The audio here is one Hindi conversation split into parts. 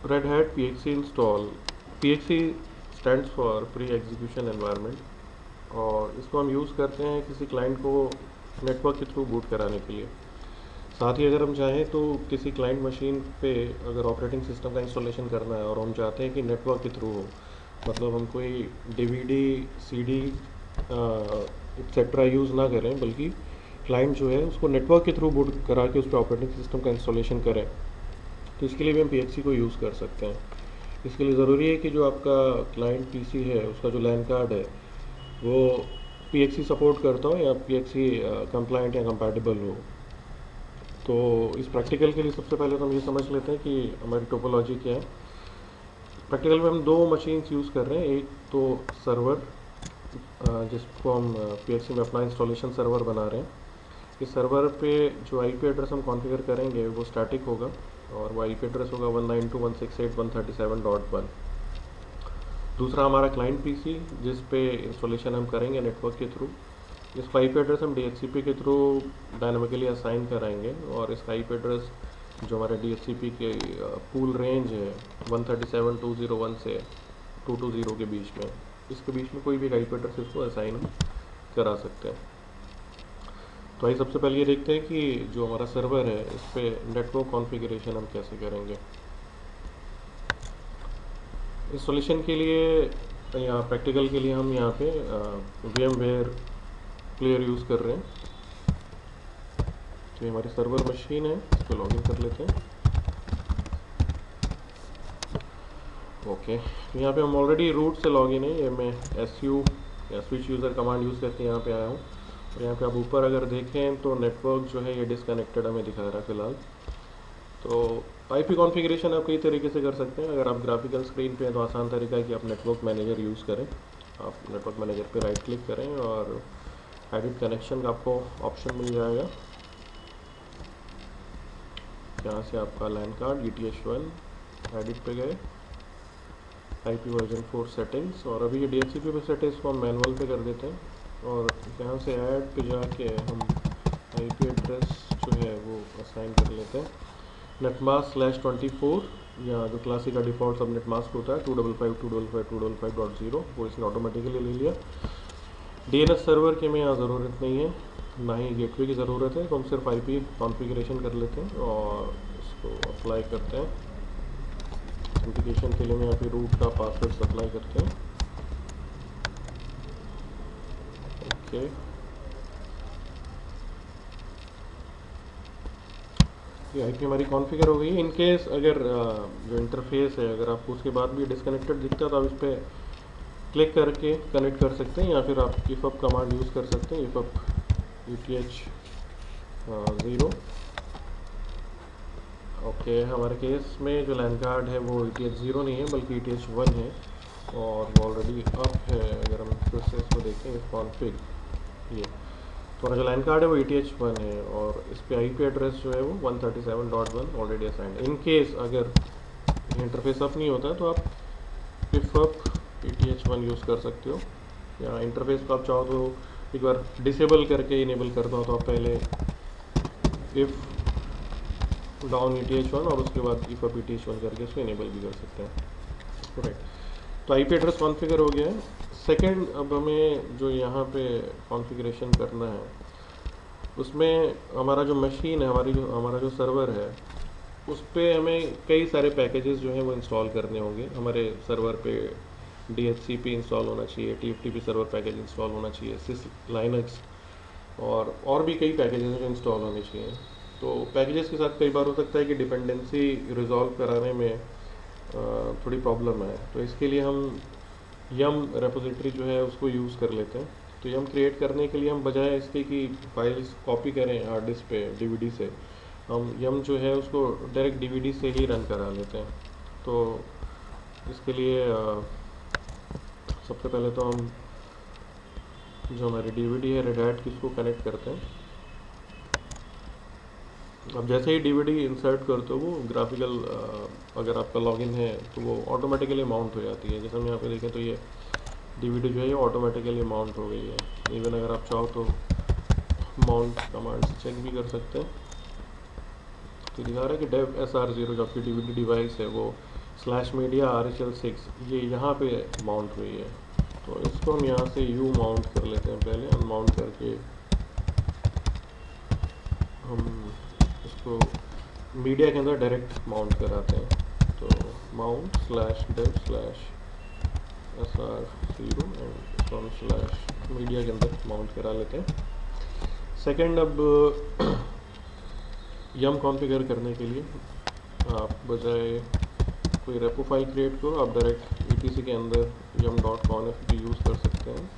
Red Hat PXE install. PXE stands for pre execution environment, और इसको हम यूज़ करते हैं किसी क्लाइंट को नेटवर्क के थ्रू बूट कराने के लिए। साथ ही अगर हम चाहें तो किसी क्लाइंट मशीन पे अगर ऑपरेटिंग सिस्टम का इंस्टॉलेशन करना है और हम चाहते हैं कि नेटवर्क के थ्रू हो, मतलब हम कोई डीवीडी सीडी एक्सेट्रा यूज़ ना करें, बल्कि क्लाइंट जो है उसको नेटवर्क के थ्रू बूट करा के उस पर ऑपरेटिंग सिस्टम का इंस्टॉलेशन करें, तो इसके लिए भी हम पीएक्सी को यूज़ कर सकते हैं। इसके लिए ज़रूरी है कि जो आपका क्लाइंट पीसी है उसका जो लैन कार्ड है वो पीएक्सी सपोर्ट करता हो या पीएक्सी कंप्लाइंट या कंपैटिबल हो। तो इस प्रैक्टिकल के लिए सबसे पहले तो हम ये समझ लेते हैं कि हमारी टोपोलॉजी क्या है। प्रैक्टिकल में हम दो मशीन्स यूज़ कर रहे हैं। एक तो सर्वर, जिसको हम पीएक्सी में अपना इंस्टॉलेशन सर्वर बना रहे हैं। इस सर्वर पे जो आईपी एड्रेस हम कॉन्फ़िगर करेंगे वो स्टैटिक होगा, और वो आईपी एड्रेस होगा 192.168.137.1। दूसरा हमारा क्लाइंट पीसी, जिस पे इंस्टॉलेशन हम करेंगे नेटवर्क के थ्रू। इसका आईपी एड्रेस हम डीएचसीपी के थ्रू डायनामिकली असाइन कराएंगे, और इसका आईपी एड्रेस जो हमारे डीएचसीपी के पूल रेंज है 137.201 से 220 के बीच में, इसके बीच में कोई भी आईपी एड्रेस इसको असाइन करा सकते हैं। तो आइए सबसे पहले ये देखते हैं कि जो हमारा सर्वर है इस पे नेटवर्क कॉन्फ़िगरेशन हम कैसे करेंगे। इंस्टॉलेशन के लिए या प्रैक्टिकल के लिए हम यहाँ पे VMware प्लेयर यूज़ कर रहे हैं। तो ये हमारी सर्वर मशीन है, इसको लॉगिन कर लेते हैं। ओके, तो यहाँ पे हम ऑलरेडी रूट से लॉगिन है। ये मैं SU या स्विच यूज़र कमांड यूज़ करके यहाँ पे आया हूँ। और यहाँ पे आप ऊपर अगर देखें तो नेटवर्क जो है ये डिसकनेक्टेड हमें दिखा रहा है फ़िलहाल। तो आईपी कॉन्फ़िगरेशन आप कई तरीके से कर सकते हैं। अगर आप ग्राफिकल स्क्रीन पे हैं तो आसान तरीका है कि आप नेटवर्क मैनेजर यूज़ करें। आप नेटवर्क मैनेजर पे राइट क्लिक करें और एडिट कनेक्शन का आपको ऑप्शन मिल जाएगा। यहाँ से आपका लैन कार्ड ETH1 एडिट पे गए, IP वर्जन 4 सेटिंग्स, और अभी ये DHCP पे सेट है, इसको हम मैनुअल पे कर देते हैं। और यहाँ से ऐड पे जाके हम IP एड्रेस जो है वो असाइन कर लेते हैं netmask/24, या जो क्लासिक का डिफ़ॉल्ट सब नेटमास्क होता है 255.255.255.0, वो इसने ऑटोमेटिकली ले लिया। DNS सर्वर की हमें यहाँ ज़रूरत नहीं है, ना ही गेटवे की ज़रूरत है, तो हम सिर्फ IP कॉन्फ़िगरेशन कर लेते हैं और इसको अप्लाई करते हैं। ऑथेंटिकेशन के लिए हम यहाँ पे रूट का पासवर्ड सप्लाई करते हैं। ओके, ये आईपी हमारी कॉन्फ़िगर हो गई है। इन केस अगर जो इंटरफेस है अगर आपको उसके बाद भी डिस्कनेक्टेड दिखता है तो आप इस पर क्लिक करके कनेक्ट कर सकते हैं, या फिर आप ifup कमांड यूज़ कर सकते हैं, ifup ETH0। ओके, हमारे केस में जो लैन कार्ड है वो ETH0 नहीं है बल्कि ETH1 है, और वो ऑलरेडी अप है। अगर हम फिर से इसको देखें कॉन्फ़िग, ये तो हमारा जो लैन कार्ड है वो ETH1 है, और इस पे IP एड्रेस जो है वो 137.1 ऑलरेडी असाइंड है। इन केस अगर इंटरफेस अप नहीं होता तो आप ifup ETH1 यूज़ कर सकते हो, या इंटरफेस को आप चाहो तो एक बार डिसेबल करके इनेबल कर दो, तो आप पहले इफ़ डाउन ETH1 और उसके बाद ifup ETH1 करके इसको इनेबल भी कर सकते हैं। राइट, तो IP एड्रेस कॉन्फ़िगर हो गया है। सेकंड, अब हमें जो यहाँ पे कॉन्फ़िगरेशन करना है उसमें हमारा जो मशीन है, हमारा जो सर्वर है, उस पर हमें कई सारे पैकेजेस जो हैं वो इंस्टॉल करने होंगे। हमारे सर्वर पे DHCP इंस्टॉल होना चाहिए, TFTP सर्वर पैकेज इंस्टॉल होना चाहिए, सिस लाइनक्स, और भी कई पैकेजेस जो इंस्टॉल होने चाहिए। तो पैकेजेस के साथ कई बार हो सकता है कि डिपेंडेंसी रिजॉल्व कराने में थोड़ी प्रॉब्लम है, तो इसके लिए हम यम रेपोजिटरी जो है उसको यूज़ कर लेते हैं। तो यम क्रिएट करने के लिए हम बजाय इसके कि फाइल्स कॉपी करें हार्ड डिस्क पे DVD से, हम यम जो है उसको डायरेक्ट DVD से ही रन करा लेते हैं। तो इसके लिए सबसे पहले तो हम जो हमारी DVD है रेड हैट की, इसको कनेक्ट करते हैं। अब जैसे ही DVD इंसर्ट करते हो वो ग्राफिकल, अगर आपका लॉगिन है तो वो ऑटोमेटिकली माउंट हो जाती है। जैसे हम यहाँ पे देखें तो ये DVD जो है ये ऑटोमेटिकली माउंट हो गई है। इवन अगर आप चाहो तो माउंट कमांड से चेक भी कर सकते हैं। तो दिखा रहा है कि dev SR0 जो आपकी DVD डिवाइस है वो स्लैश मीडिया RHL6 ये यहाँ पे माउंट हुई है। तो इसको हम यहाँ से यू माउंट कर लेते हैं, पहले अनमाउंट करके हम इसको मीडिया के अंदर डायरेक्ट माउंट कराते हैं। तो mount slash dev slash SR0 and इसको हम स्लैश मीडिया के अंदर माउंट करा लेते हैं। सेकेंड, अब यम कॉन्फ़िगर करने के लिए आप बजाय कोई रेपो फाइल क्रिएट करो, आप डायरेक्ट ETC के अंदर yum.conf भी यूज़ कर सकते हैं।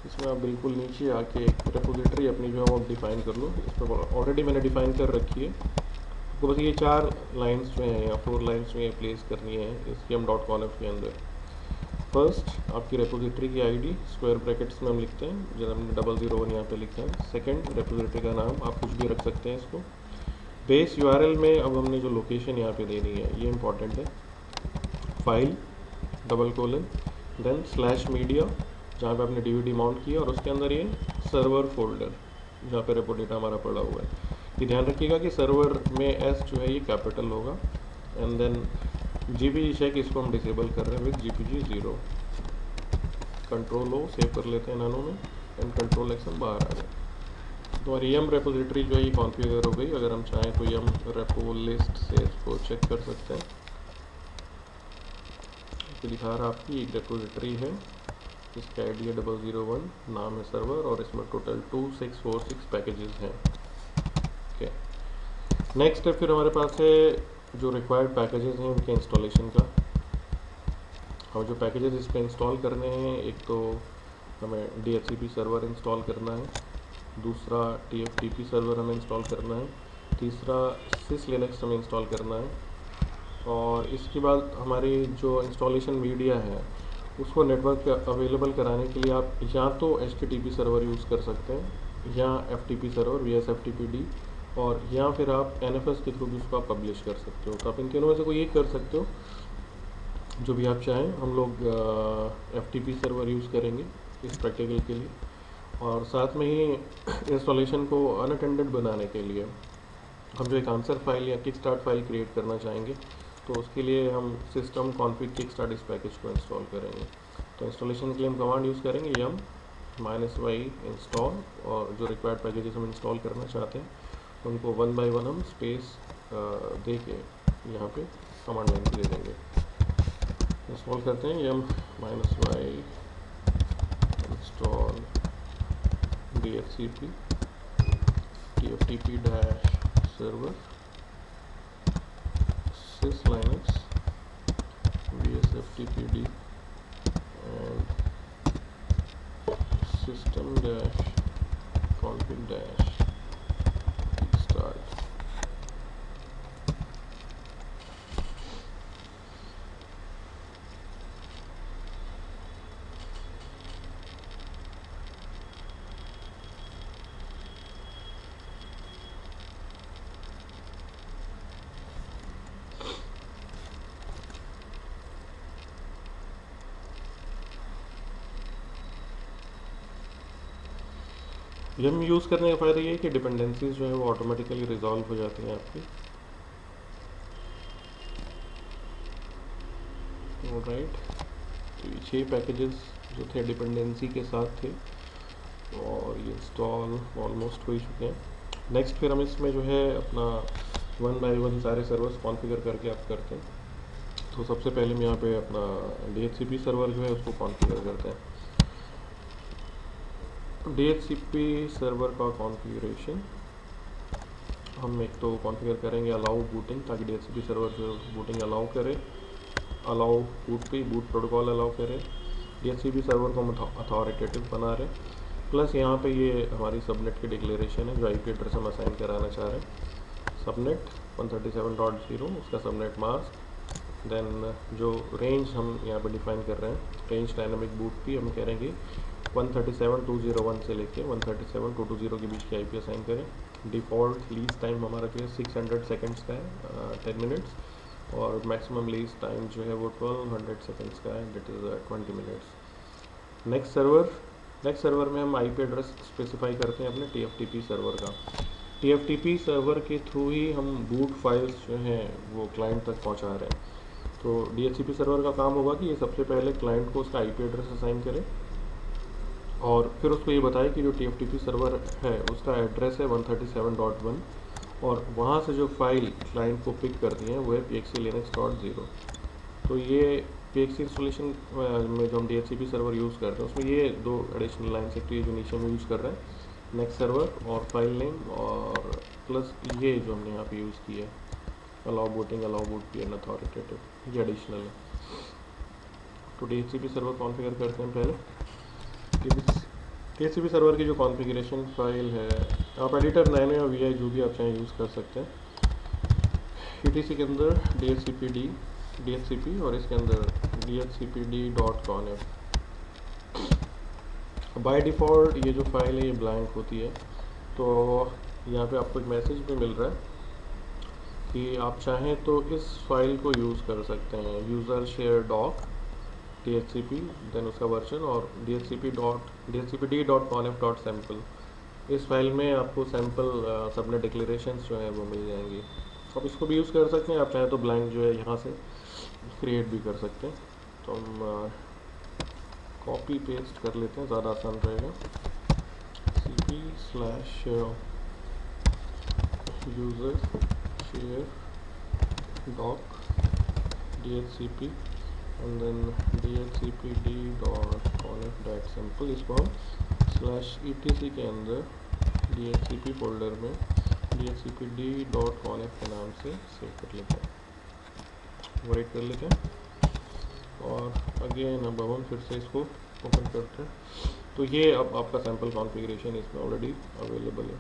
इसमें आप बिल्कुल नीचे आके एक रेपोजिटरी अपनी जो है वो डिफ़ाइन कर लो। इस पर ऑलरेडी मैंने डिफ़ाइन कर रखी है, तो बस ये 4 लाइंस जो हैं या 4 लाइंस जो है प्लेस करनी है इस yum.conf के अंदर। फर्स्ट, आपकी रेपोजिटरी की आईडी स्क्वायर ब्रैकेट्स में हम लिखते हैं, जब हमने 001 यहाँ पे लिखा है। सेकंड, रेपोजिटरी का नाम आप कुछ भी रख सकते हैं इसको। बेस URL में अब हमने जो लोकेशन यहाँ पे देनी है ये इंपॉर्टेंट है, फाइल :, देन स्लैश मीडिया जहाँ पे आपने DVD माउंट किया, और उसके अंदर ये सर्वर फोल्डर जहाँ पे रेपो डेटा हमारा पड़ा हुआ है। ये ध्यान रखिएगा कि सर्वर में S जो है ये कैपिटल होगा, एंड देन GPG चेक इसको हम डिसेबल कर रहे हैं with GPG 0। Control O save कर लेते हैं नानो में, एंड कंट्रोल X हम बाहर आ गए। तो हमारी यम रेपोजिटरी जो है ये कॉन्फ़िगर हो गई। अगर हम चाहें तो यम रेपो लिस्ट से इसको चेक कर सकते हैं। तो दिखा रहा आपकी एक रेपोजिटरी है, इसका आईडी है 001, नाम है सर्वर, और इसमें टोटल 2646 पैकेजेस हैं। ओके, नेक्स्ट स्टेप फिर हमारे पास है जो रिक्वायर्ड पैकेजेस हैं उनके इंस्टॉलेशन का। और जो पैकेजेस इस पर इंस्टॉल करने हैं, एक तो हमें DHCP सर्वर इंस्टॉल करना है, दूसरा TFTP सर्वर हमें इंस्टॉल करना है, तीसरा syslinux हमें इंस्टॉल करना है, और इसके बाद हमारी जो इंस्टॉलेशन मीडिया है उसको नेटवर्क अवेलेबल कराने के लिए आप या तो HTTP सर्वर यूज़ कर सकते हैं, या FTP सर्वर VSFTPD, और या फिर आप NFS के थ्रू भी उसको आप पब्लिश कर सकते हो। तो आप इन तीनों में से कोई एक कर सकते हो, जो भी आप चाहें। हम लोग FTP सर्वर यूज़ करेंगे इस प्रैक्टिकल के लिए, और साथ में ही इंस्टॉलेशन को अनअटेंडेड बनाने के लिए हम जो एक आंसर फाइल या किक स्टार्ट फाइल क्रिएट करना चाहेंगे, तो उसके लिए हम सिस्टम config किक स्टार्ट इस पैकेज को इंस्टॉल करेंगे। तो इंस्टॉलेशन के लिए हम कमांड यूज़ करेंगे yum -y इंस्टॉल, और जो रिक्वायर्ड पैकेजेस हम इंस्टॉल करना चाहते हैं उनको 1 by 1 हम स्पेस दे के यहाँ पे कमांड लाइन पे दे देंगे। इंस्टॉल करते हैं yum -y install DHCP TFTP -server syslinux VSFTPD and system -config start। Yum use करने का फ़ायदा ये है कि डिपेंडेंसीज जो है वो ऑटोमेटिकली रिजॉल्व हो जाती हैं आपकी। राइट, तो ये 6 पैकेजेस जो थे डिपेंडेंसी के साथ थे, और ये इंस्टॉल ऑलमोस्ट हो ही चुके हैं। नेक्स्ट फिर हम इसमें जो है अपना 1 by 1 सारे सर्वर्स कॉन्फ़िगर करके आप करते हैं। तो सबसे पहले हम यहाँ पे अपना DHCP सर्वर जो है उसको कॉन्फ़िगर करते हैं। DHCP सर्वर का कॉन्फ़िगरेशन हम एक तो कॉन्फ़िगर करेंगे अलाउ बूटिंग, ताकि DHCP सर्वर जो बूटिंग अलाउ करे, अलाउ बूट पे बूट प्रोटोकॉल अलाउ करे। DHCP सर्वर को हम अथॉरिटेटिव बना रहे हैं, प्लस यहाँ पे ये हमारी सबनेट की डिक्लेरेशन है जो IP एड्रेस हम असाइन कराना चाह रहे हैं। सबनेट 137.0 उसका सबनेट मास्क, देन जो रेंज हम यहाँ पे डिफाइन कर रहे हैं, रेंज डायनामिक बूट भी हम करेंगे 137.201 से लेके 137.220 के बीच की IP असाइन करें। डिफ़ॉल्ट लीज टाइम हमारा जो है 600 सेकेंड्स का है, 10 मिनट्स, और मैक्सिमम लीज टाइम जो है वो 1200 सेकेंड्स का है, that is 20 minutes. Next server में हम IP एड्रेस स्पेसिफाई करते हैं अपने TFTP सर्वर का। TFTP सर्वर के थ्रू ही हम बूट फाइल्स जो हैं वो क्लाइंट तक पहुंचा रहे हैं। तो DHCP सर्वर का काम होगा कि ये सबसे पहले क्लाइंट को उसका IP एड्रेस असाइन करे और फिर उसको ये बताए कि जो TFTP सर्वर है उसका एड्रेस है 137.1 और वहाँ से जो फाइल क्लाइंट को पिक करती है वो है pxclinux.0। तो ये PXC इंस्टॉलेशन में जो हम DHCP सर्वर यूज़ करते हैं उसमें ये दो एडिशनल लाइन सेक्टर जो नीचे हम यूज़ कर रहे हैं, नेक्स्ट सर्वर और फाइल नेम और प्लस ये जो हमने यहाँ पे यूज़ किया है allow booting, allow boot P and authoritative, ये एडिशनल है। तो DHCP सर्वर कॉन्फ़िगर करते हैं पहले। DHCP सर्वर की जो कॉन्फ़िगरेशन फाइल है, आप एडिटर नैनो या VI जो भी आप चाहें यूज़ कर सकते हैं। ETC के अंदर DHCP और इसके अंदर dhcpd.conf। बाय डिफ़ॉल्ट ये जो फाइल है ये ब्लैंक होती है, तो यहाँ पे आपको एक मैसेज भी मिल रहा है कि आप चाहें तो इस फाइल को यूज़ कर सकते हैं, user share doc DHCP then उसका वर्जन और dhcpd.conf.sample। इस फाइल में आपको सैम्पल सबनेट डिक्लेरेशंस जो हैं वो मिल जाएंगी। आप इसको भी यूज़ कर सकते हैं, आप चाहें तो ब्लैंक जो है यहाँ से क्रिएट भी कर सकते हैं। तो हम कॉपी पेस्ट कर लेते हैं, ज़्यादा आसान रहेगा। cp/user share doc dhcp and then dhcpd.conf.sample। इसको हम /etc के अंदर dhcp फोल्डर में dhcpd.conf के नाम से सेव कर लेते हैं, राइट कर लेते हैं और अगेन अब हम फिर से इसको ओपन करते हैं। तो ये अब आपका सैम्पल कॉन्फ़िगरेशन इसमें ऑलरेडी अवेलेबल है।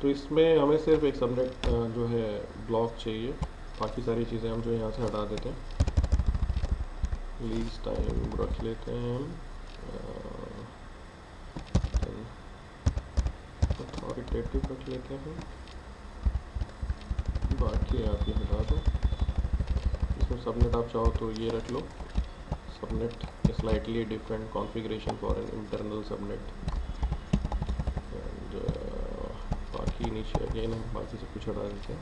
तो इसमें हमें सिर्फ एक सबनेट जो है ब्लॉक चाहिए, बाकी सारी चीज़ें हम जो यहाँ से हटा देते हैं। लीज टाइम रख लेते हैं हम, अथॉरिटेटिव रख लेते हैं, बाकी आप ये हटा दो। इसमें सबनेट आप चाहो तो ये रख लो, subnet slightly different configuration for an internal subnet and बाकी नीचे अगेन हम बाकी सब कुछ हटा देते हैं।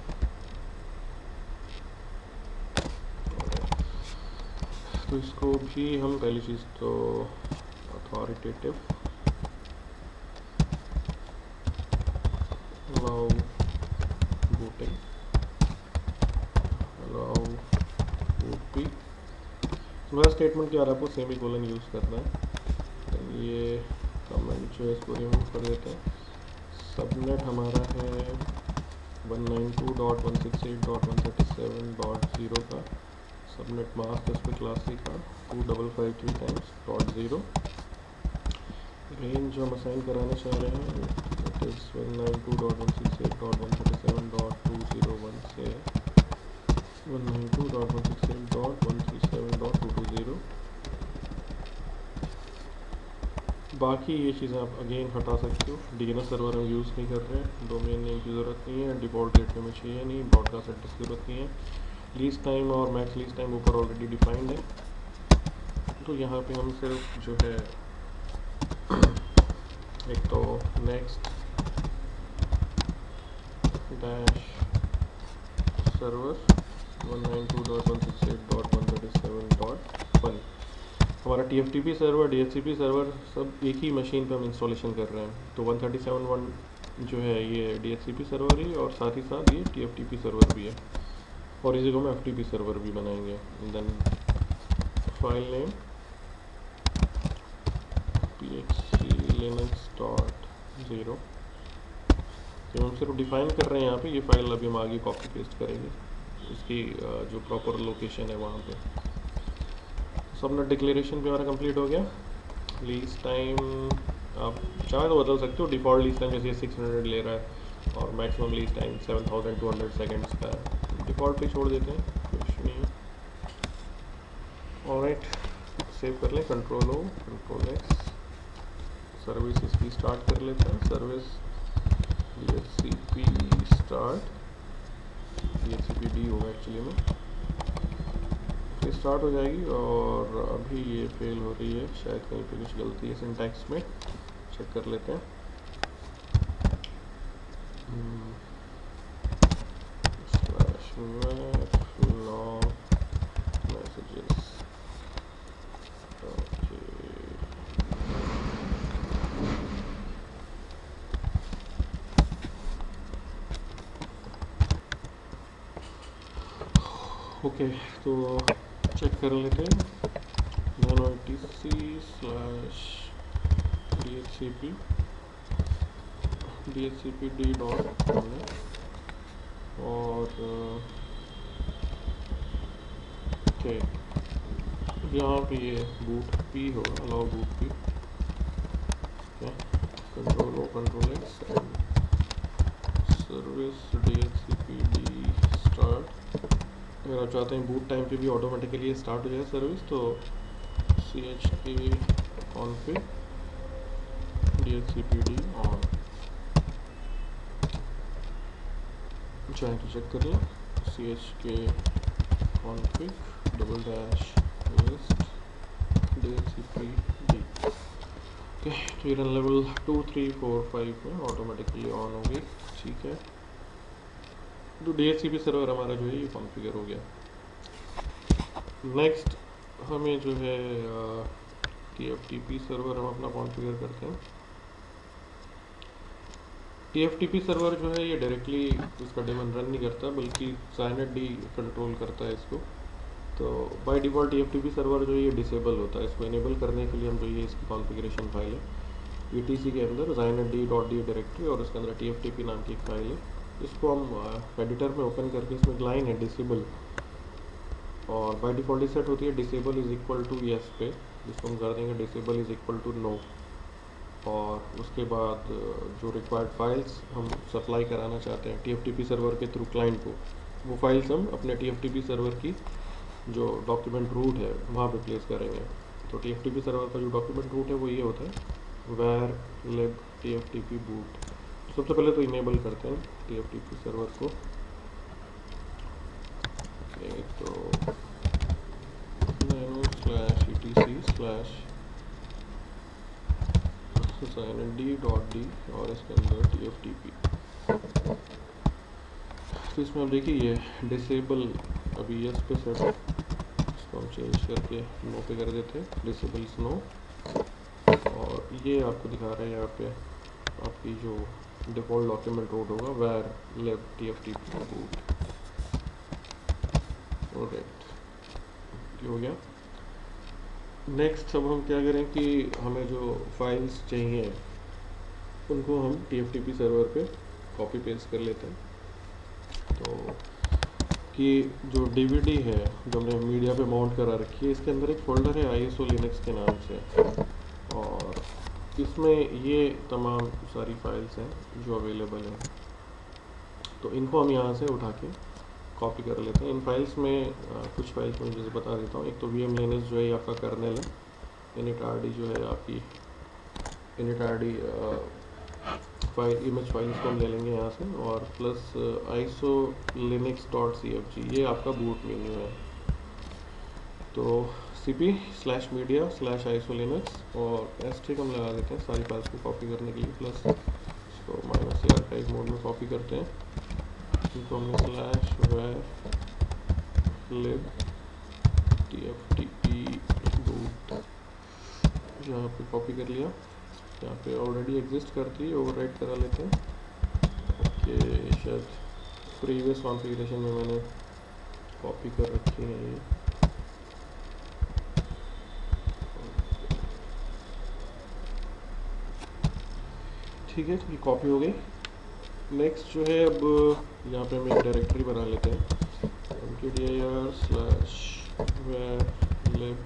तो इसको भी हम पहली चीज़ तो authoritative allow booting allow boot P, हर स्टेटमेंट के बाद आपको सेमी कोलन यूज़ करना है। ये कमेंट जो है इसको रिमूव कर देते हैं। सबनेट हमारा है 192.168.137.0 का सबनेट मास्क, इस पर क्लासिक का 2553 .0। रेंज जो हम असाइन कराना चाह रहे हैं इट इज़ 192.168.137.201 से 192.168.137.220। बाकी ये चीज़ें आप अगेन हटा सकते हो। DNS सर्वर हम यूज़ नहीं कर रहे हैं, डोमेन नेम की ज़रूरत नहीं है, डिफ़ॉल्ट गेटवे में चाहिए नहीं, ब्रॉडकास्ट एड्रेस की ज़रूरत नहीं है, लीज टाइम और मैक्स लीज टाइम ऊपर ऑलरेडी डिफाइंड है। तो यहाँ पे हम सिर्फ जो है एक तो नेक्स्ट डैश सर्वर 192.168.137.1 हमारा TFTP सर्वर, DHCP सर्वर सब एक ही मशीन पे हम इंस्टॉलेशन कर रहे हैं। तो 137.1 जो है ये DHCP सर्वर ही और साथ ही साथ ये TFTP सर्वर भी है और इसी को हम FTP सर्वर भी बनाएंगे। Then file name pxclinux.0। तो हम सिर्फ डिफाइन कर रहे हैं यहाँ पे, ये फाइल अभी हम आगे कॉपी पेस्ट करेंगे इसकी जो प्रॉपर लोकेशन है वहाँ पे। सबनेट डिक्लेरेशन भी हमारा कंप्लीट हो गया। लीज टाइम आप चाहे तो बदल सकते हो, डिफ़ॉल्ट लीज टाइम जैसे 600 ले रहा है और मैक्सिमम लीज टाइम 7200 सेकेंड्स का है, डिफ़ॉल्ट पे छोड़ देते हैं, कुछ नहीं। ऑलराइट, सेव कर लें, control O control X, service इसकी स्टार्ट कर लेते हैं। सर्विस DHCP स्टार्ट, DHCPD होगा एक्चुअली में, ये स्टार्ट हो जाएगी और अभी ये फेल हो रही है, शायद कहीं पे कुछ गलती है सिंटैक्स में, चेक कर लेते हैं। /map log ओके, तो चेक कर लेते हैं। nano etc/dhcp dhcpd डॉट हमने, और ओके यहाँ पे ये बूट पी होगा, allow boot P, control O control X and service dhcpd start. अगर आप चाहते हैं बूट टाइम पे भी ऑटोमेटिकली स्टार्ट हो जाए सर्विस, तो chk config dhcpd ऑन, चाहे तो चेक कर लें, chk config -list dhcpd। Okay, तो ये रन लेवल 2, 3, 4, 5 में ऑटोमेटिकली ऑन होगी। ठीक है, तो DHCP सर्वर हमारा जो है ये कॉन्फ़िगर हो गया। नेक्स्ट हमें जो है TFTP सर्वर हम अपना कॉन्फ़िगर करते हैं। TFTP सर्वर जो है ये डायरेक्टली इसका डेमन रन नहीं करता, बल्कि साइनेट कंट्रोल करता है इसको। तो बाय डिफ़ॉल्ट TFTP सर्वर जो ये डिसेबल होता है। इसको इनेबल करने के लिए हम जो ये इसकी कॉन्फ़िगरेशन फाइल है etc के अंदर sinet.d डायरेक्टरी, और उसके अंदर TFTP नाम की एक फाइल है, इसको हम एडिटर में ओपन करके इसमें एक लाइन है डिसेबल, और बाय डिफ़ॉल्ट सेट होती है disable is equal to yes पे, जिसको हम कर देंगे disable is equal to no. और उसके बाद जो रिक्वायर्ड फाइल्स हम सप्लाई कराना चाहते हैं TFTP सर्वर के थ्रू क्लाइंट को, वो फाइल्स हम अपने TFTP सर्वर की जो डॉक्यूमेंट रूट है वहाँ पे प्लेस करेंगे। तो TFTP सर्वर का जो डॉक्यूमेंट रूट है वो ये होता है var lib tftp boot। सबसे पहले तो इनेबल करते हैं TFTP सर्वर को। तो nano/etc/sind.d और इसके अंदर TFTP। तो इसमें आप देखिए ये डिसेबल अभी यस पे सेट है, इसको हम चेंज करके नो पे कर देते हैं, डिसेबल नो। और ये आपको दिखा रहा है यहाँ पे आपकी जो डिफ़ॉल्ट डॉक्यूमेंट रूट होगा var lib tftp boot। Right, हो गया। नेक्स्ट अब हम क्या करें कि हमें जो फाइल्स चाहिए उनको हम TFTP सर्वर पे कॉपी पेस्ट कर लेते हैं। तो कि जो DVD है जो हमने मीडिया पे माउंट करा रखी है, इसके अंदर एक फ़ोल्डर है ISO लिनक्स के नाम से, और इसमें ये तमाम सारी फाइल्स हैं जो अवेलेबल हैं। तो इनको हम यहाँ से उठा के कॉपी कर लेते हैं। इन फाइल्स में कुछ फाइल्स मैं जैसे बता देता हूँ। एक तो VM Linux जो है आपका कर्नेल है, initRD जो है आपकी initRD फाइल इमेज फाइल्स को हम ले लेंगे यहाँ से, और प्लस ISO linux.cfg ये आपका बूट मेन्यू है। तो cp/media/ISO linux और * हम लगा देते हैं सारी फाइल्स को कॉपी करने के लिए, प्लस इसको -c आर्काइव मोड में कॉपी करते हैं। इनको हमने /var lib tftp boot यहाँ पे कॉपी कर लिया। यहाँ पे ऑलरेडी एग्जिस्ट करती है, ओवरराइट करा लेते हैं। ओके, शायद प्रीवियस कॉन्फ़िगरेशन में मैंने कॉपी कर रखी है ये। ठीक है, तो ये कॉपी हो गई। नेक्स्ट जो है अब यहाँ पे हम एक डायरेक्टरी बना लेते हैं, mkdir/var lib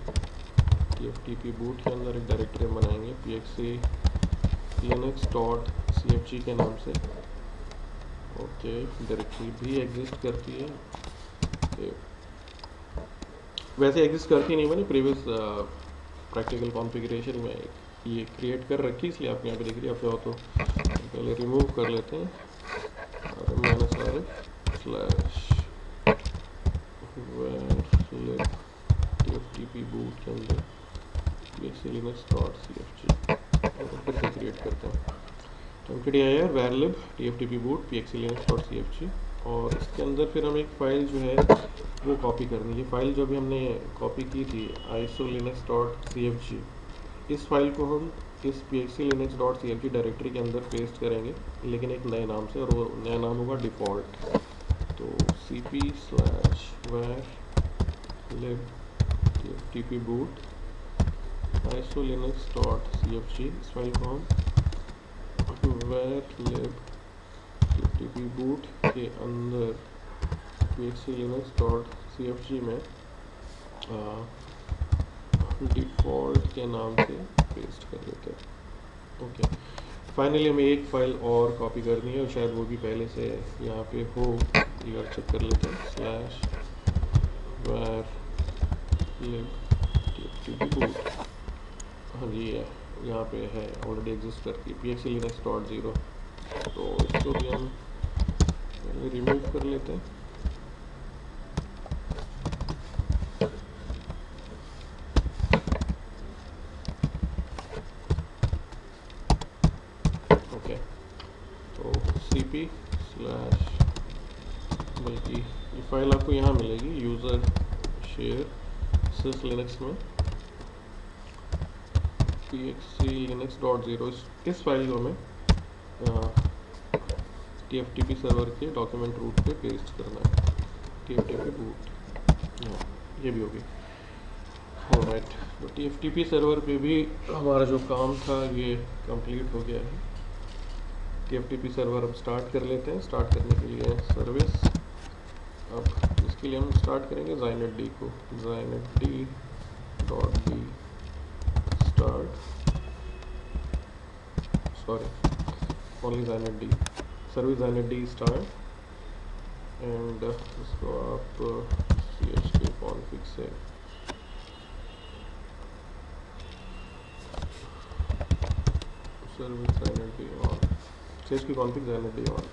tftp boot के अंदर एक डायरेक्टरी हम बनाएंगे pxc/linux.cfg के नाम से। ओके, डायरेक्टरी भी एग्जिस्ट करती है। वैसे एग्जिस्ट करती नहीं, मैंने प्रीवियस प्रैक्टिकल कॉन्फ़िगरेशन में ये क्रिएट कर रखी, इसलिए आप यहाँ पे देख रही है। आप चाहो तो पहले रिमूव कर लेते हैं rm-rf/var tftp boot के अंदर pxc/linux.cfg और फिर से क्रिएट करते हैं। तो mkdir var lib tftp boot pxc/linux.cfg, और इसके अंदर फिर हम एक फ़ाइल जो है वो कॉपी करनी है। फाइल जो भी हमने कॉपी की थी ISO linux.cfg, इस फाइल को हम इस pxc/linux.cfg डायरेक्टरी के अंदर पेस्ट करेंगे, लेकिन एक नए नाम से, और वो नया नाम होगा डिफ़ॉल्ट। तो cp/var lib tftp boot isolinux.cfg इस फाइल को हम where lib tftp boot के अंदर pxlinux.cfg में डिफ़ॉल्ट के नाम से पेस्ट कर देते हैं। ओके, फाइनली हमें एक फ़ाइल और कॉपी करनी है और शायद वो भी पहले से यहाँ पे हो, ये चेक कर लेते हैं। Slash var lib tftp boot, हाँ जी यहाँ पे है, ऑलरेडी एग्जिस्ट करती है pxlinux.0, तो इसको भी हम पहले रिमूव कर लेते हैं। cp स्लैश, बल्कि ये फाइल आपको यहाँ मिलेगी यूज़र शेयर sys लिनक्स में pxlinux.0, इस फाइल को हमें tftp सर्वर के डॉक्यूमेंट रूट पे पेस्ट करना है। tftp boot, ये भी होगी। ऑलराइट, तो tftp सर्वर पे भी हमारा जो काम था ये कंप्लीट हो गया है। tftp सर्वर अब स्टार्ट कर लेते हैं। स्टार्ट करने के लिए सर्विस, अब इसके लिए हम स्टार्ट करेंगे zinetd को, zinetd.d start, sorry only zinetd, service zinetd start, and इसको आप chk config से service zinetd on, chk config zinetd on,